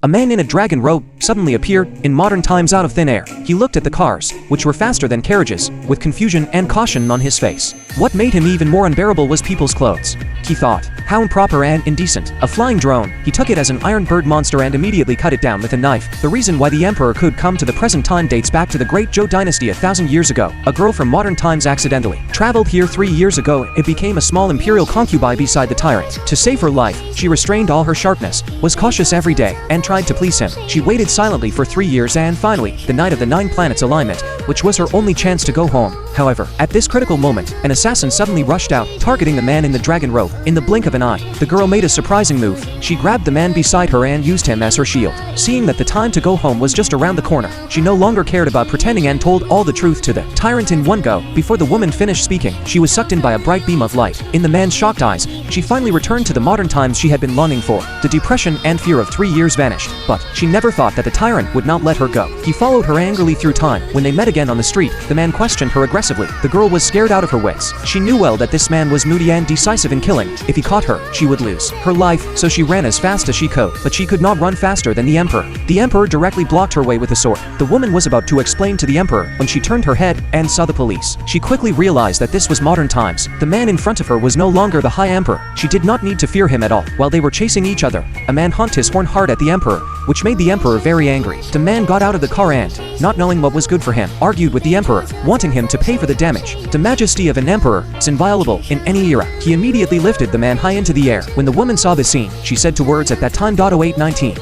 A man in a dragon robe suddenly appeared in modern times out of thin air. He looked at the cars, which were faster than carriages, with confusion and caution on his face. What made him even more unbearable was people's clothes. He thought, how improper and indecent. A flying drone. He took it as an iron bird monster and immediately cut it down with a knife. The reason why the emperor could come to the present time dates back to the great Zhou dynasty 1,000 years ago. A girl from modern times accidentally traveled here 3 years ago. It became a small imperial concubine beside the tyrant. To save her life, she restrained all her sharpness, was cautious every day, and tried to please him. She waited silently for 3 years and finally, the night of the 9 planets alignment, which was her only chance to go home. However, at this critical moment, an assassin suddenly rushed out, targeting the man in the dragon robe. In the blink of an eye, the girl made a surprising move. She grabbed the man beside her and used him as her shield. Seeing that the time to go home was just around the corner, she no longer cared about pretending and told all the truth to the tyrant in one go. Before the woman finished speaking, she was sucked in by a bright beam of light. In the man's shocked eyes, she finally returned to the modern times she had been longing for. The depression and fear of 3 years vanished, but she never thought that the tyrant would not let her go. He followed her angrily through time. When they met again on the street, the man questioned her aggressively. The girl was scared out of her wits. She knew well that this man was moody and decisive in killing. If he caught her, she would lose her life, so she ran as fast as she could. But she could not run faster than the emperor. The emperor directly blocked her way with a sword. The woman was about to explain to the emperor when she turned her head and saw the police. She quickly realized that this was modern times. The man in front of her was no longer the high emperor. She did not need to fear him at all. While they were chasing each other, a man honked his horn hard at the emperor, which made the emperor very angry. The man got out of the car and, not knowing what was good for him, argued with the emperor, wanting him to pay for the damage. The majesty of an emperor is inviolable in any era. He immediately lifted the man high into the air. When the woman saw the scene, she said to words at that time. 0819.